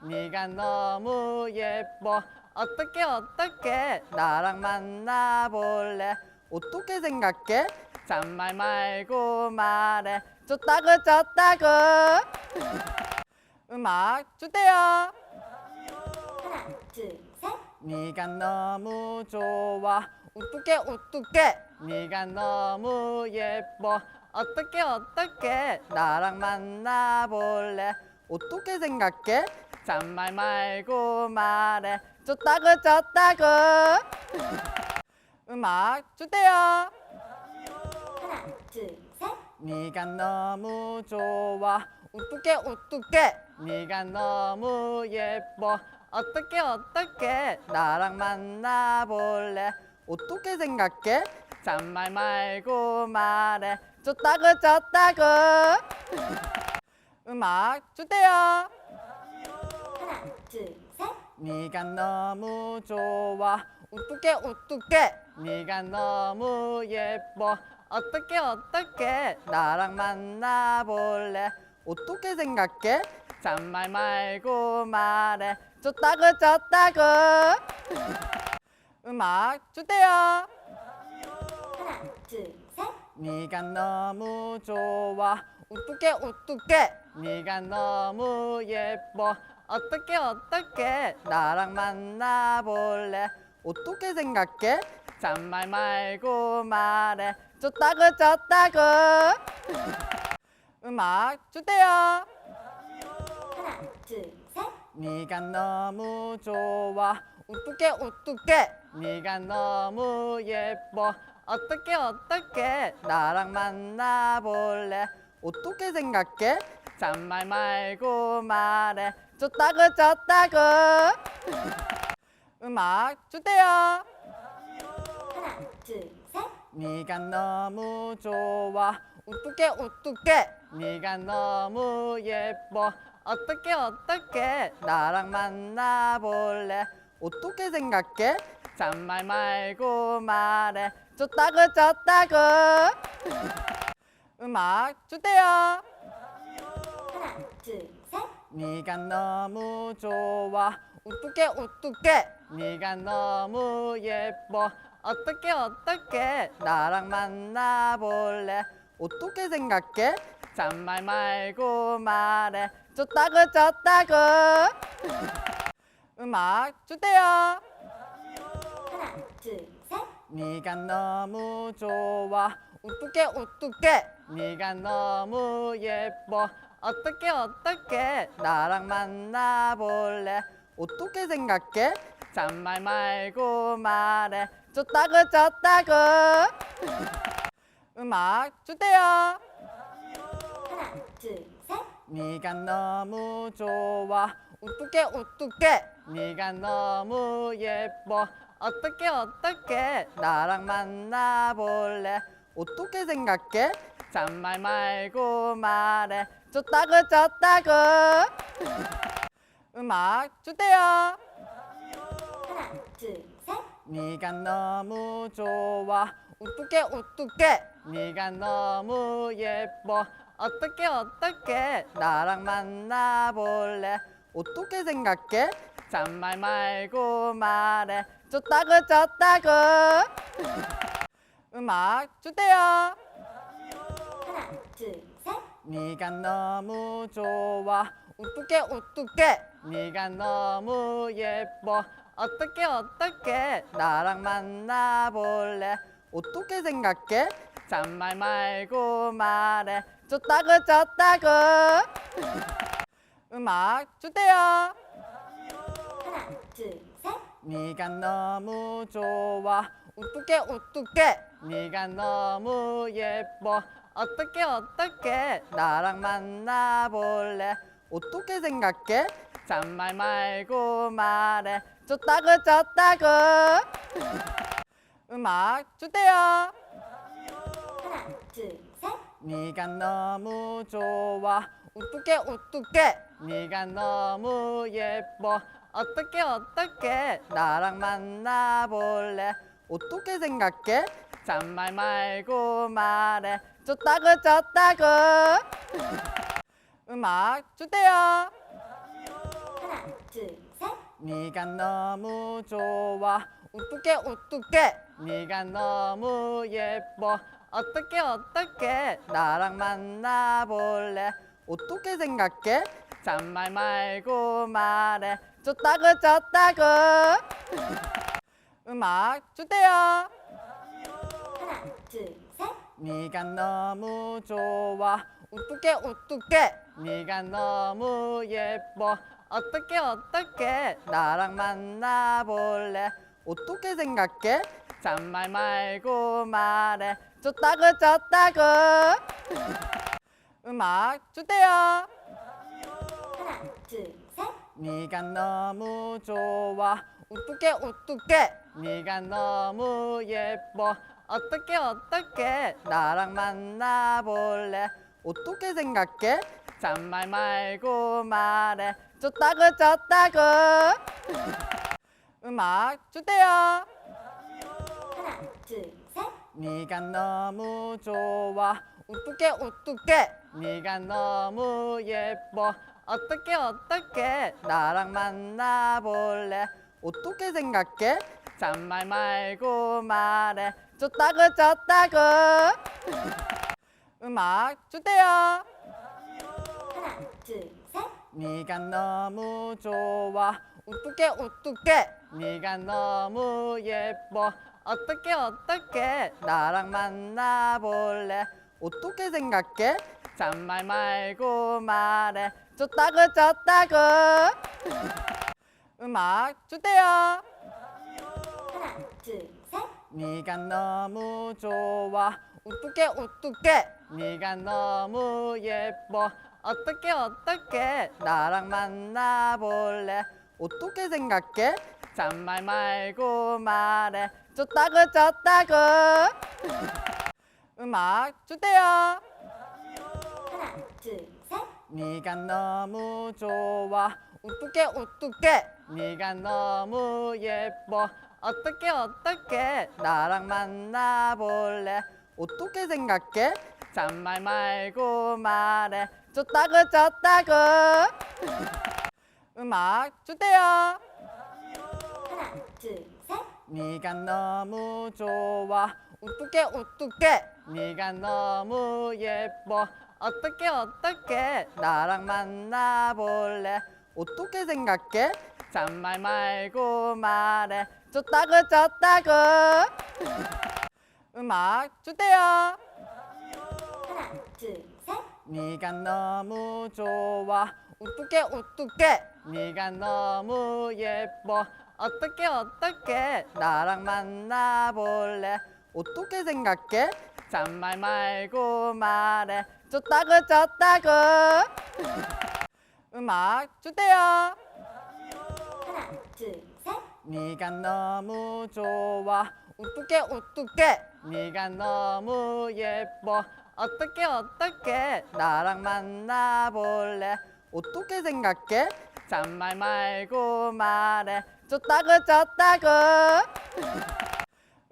네가 너무 예뻐. 어떡해 나랑 만나볼래. 어떻게 생각해? 잔말 말고 말해. 좋다고 음악 주세요. 하나, 둘, 셋. 네가 너무 좋아. 어떡해 네가 너무 예뻐. 어떡해 나랑 만나볼래. 어떻게 생각해? 잔말 말고 말해. 좋다고 음악 주세요. 하나, 둘, 셋. 네가 너무 좋아. 어떡해 네가 너무 예뻐. 어떡해 나랑 만나볼래. 어떻게 생각해? 잔말 말고 말해. 좋다고 음악 주세요. 하나, 둘, 셋. 네가 너무 좋아. 어떡해 네가 너무 예뻐. 어떡해 나랑 만나볼래. 어떻게 생각해? 잔말 말고 말해. 좋다고 좋다고. 음악 주세요. 하나, 둘, 셋. 네가 너무 좋아. 어떡해 어떡해. 네가 너무 예뻐. 어떡해 나랑 만나볼래. 어떻게 생각해? 잔말 말고 말해. 좋다고 좋다고. 음악 주세요. 하나, 둘, 셋. 네가 너무 좋아. 어떡해 네가 너무 예뻐. 어떡해 나랑 만나볼래. 어떻게 생각해? 잔말 말고 말해. 좋다고 좋다고. 음악 주세요. 하나, 둘, 셋. 네가 너무 좋아. 어떡해 네가 너무 예뻐. 어떡해 나랑 만나볼래. 어떻게 생각해? 잔말 말고 말해. 좋다고 좋다고. 음악 주세요. 하나, 둘, 셋. 네가 너무 좋아. 어떡해 네가 너무 예뻐. 어떡해 나랑 만나볼래. 어떻게 생각해? 잔말 말고 말해. 좋다고 좋다고. 음악 주세요. 하나, 둘, 셋. 네가 너무 좋아. 어떡해 네가 너무 예뻐. 어떡해 나랑 만나볼래. 어떻게 생각해? 잔말 말고 말해. 좋다고 좋다고. 음악 주세요. 하나, 둘, 셋. 네가 너무 좋아. 어떡해 네가 너무 예뻐. 어떡해 나랑 만나볼래. 어떻게 생각해? 잔말 말고 말해. 좋다고 좋다고. 음악 주세요. 하나, 둘, 셋. 네가 너무 좋아. 어떡해 네가 너무 예뻐. 어떡해 나랑 만나볼래. 어떻게 생각해? 잔말 말고 말해. 좋다고 좋다고. 음악 주세요. 하나, 둘, 셋. 네가 너무 좋아. 어떡해 네가 너무 예뻐. 어떡해 나랑 만나볼래. 어떻게 생각해? 잔말 말고 말해. 좋다고 좋다고. 음악 주세요. 하나, 둘, 셋. 네가 너무 좋아. 어떡해 네가 너무 예뻐. 어떡해 나랑 만나볼래. 어떻게 생각해? 잔말 말고 말해. 좋다고 좋다고. 음악 주세요. 하나, 둘, 셋. 네가 너무 좋아. 어떡해 네가 너무 예뻐. 어떡해 나랑 만나볼래. 어떻게 생각해? 잔말 말고 말해. 좋다고 좋다고. 음악 주세요. 하나, 둘, 셋. 네가 너무 좋아. 어떡해 네가 너무 예뻐. 어떡해 나랑 만나볼래. 어떻게 생각해? 잔말 말고 말해. 좋다고 좋다고. 음악 주세요. 하나, 둘, 셋. 네가 너무 좋아. 어떡해 네가 너무 예뻐. 어떡해 나랑 만나볼래. 어떻게 생각해? 잔말 말고 말해. 좋다고 좋다고. 음악 주세요. 하나, 둘, 셋. 네가 너무 좋아. 어떡해 네가 너무 예뻐. 어떡해 나랑 만나볼래. 어떻게 생각해? 잔말 말고 말해. 좋다고 좋다고. 음악 주세요. 하나, 둘, 셋. 네가 너무 좋아. 어떡해 네가 너무 예뻐. 어떻게 나랑 만나볼래? 어떻게 생각해? 잔말 말고 말해. 좋다고 음악 주세요. 하나, 둘, 셋. 네가 너무 좋아. 어떡해 네가 너무 예뻐. 어떻게 나랑 만나볼래? 어떻게 생각해? 잔말 말고 말해. 좋다고 음악 주세요. 하나, 둘, 셋. 네가 너무 좋아. 어떡해 네가 너무 예뻐. 어떻게 나랑 만나볼래? 어떻게 생각해? 잔말 말고 말해. 좋다고 음악 주세요. 하나, 둘, 셋. 네가 너무 좋아. 어떡해 네가 너무 예뻐. 어떻게 나랑 만나볼래? 어떻게 생각해? 잔말 말고 말해. 좋다고 음악 주세요. 하나, 둘, 셋. 네가 너무 좋아. 어떡해 네가 너무 예뻐. 어떻게 나랑 만나볼래? 어떻게 생각해? 잔말 말고 말해. 좋다고 음악 주세요. 하나, 둘, 셋. 네가 너무 좋아. 어떡해 네가 너무 예뻐. 어떻게 나랑 만나볼래? 어떻게 생각해? 잔말 말고 말해. 좋다고 음악 주세요. 하나, 둘, 셋. 네가 너무 좋아. 어떡해 네가 너무 예뻐. 어떻게 나랑 만나볼래? 어떻게 생각해? 잔말 말고 말해. 좋다고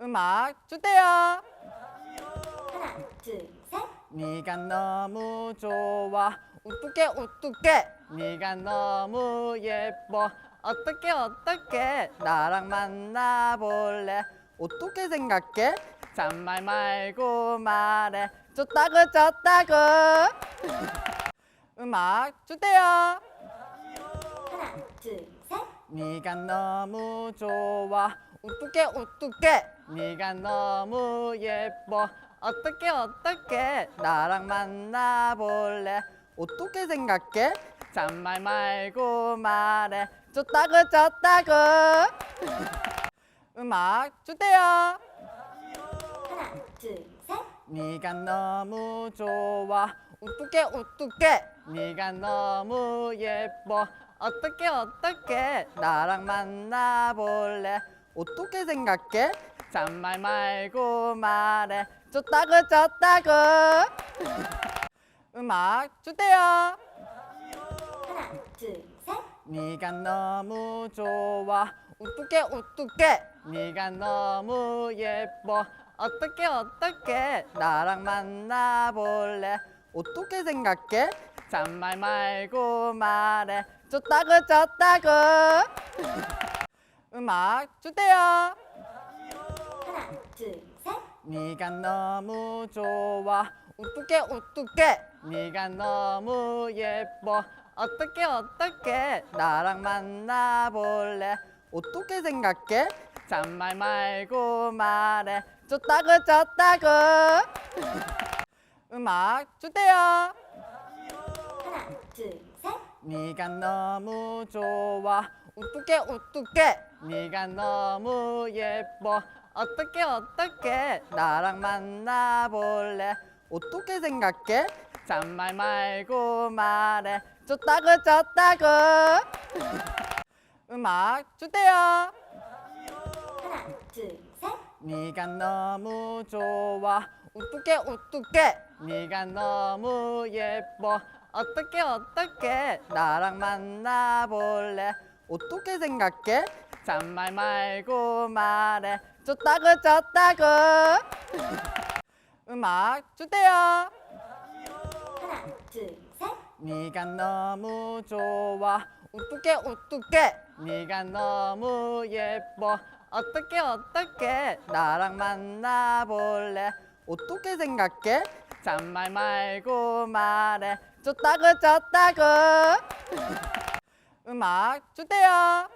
음악 주세요. 하나, 둘, 셋. 네가 너무 좋아. 어떡해 네가 너무 예뻐. 어떻게 나랑 만나볼래? 어떻게 생각해? 잔말 말고 말해. 좋다고 음악 주세요. 하나, 둘, 셋. 네가 너무 좋아. 어떡해 네가 너무 예뻐. 어떻게 나랑 만나볼래? 어떻게 생각해? 잔말 말고 말해. 좋다고 음악 주세요. 하나, 둘, 셋. 네가 너무 좋아. 어떡해 네가 너무 예뻐. 어떻게 나랑 만나볼래? 어떻게 생각해? 잔말 말고 말해. 좋다고 음악 주세요. 하나, 둘, 셋. 네가 너무 좋아. 어떡해 네가 너무 예뻐. 어떻게 나랑 만나볼래? 어떻게 생각해? 잔말 말고 말해. 좋다고 음악 주세요. 하나, 둘, 셋. 네가 너무 좋아. 어떡해 네가 너무 예뻐. 어떻게 나랑 만나볼래? 어떻게 생각해? 잔말 말고 말해. 좋다고 음악 주세요. 하나, 둘, 셋. 네가 너무 좋아. 어떡해 네가 너무 예뻐. 어떻게 나랑 만나볼래? 어떻게 생각해? 잔말 말고 말해. 좋다고 음악 주세요. 하나, 둘, 셋. 네가 너무 좋아. 어떡해 네가 너무 예뻐. 어떻게 나랑 만나볼래? 어떻게 생각해? 잔말 말고 말해. 좋다고 음악 주세요. 하나, 둘, 셋. 네가 너무 좋아. 어떡해 어떡해. 네가 너무 예뻐. 어떡해 나랑 만나볼래. 어떻게 생각해? 잔말 말고 말해. 좋다고 음악 주세요. 하나,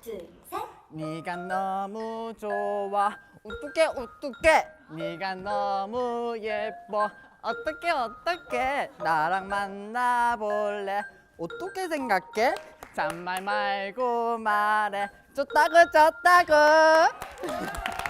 둘, 셋. 네가 너무 좋아. 어떡해 네가 너무 예뻐. 어떡해 나랑 만나볼래. 어떻게 생각해? 잔말 말고 말해. 좋다고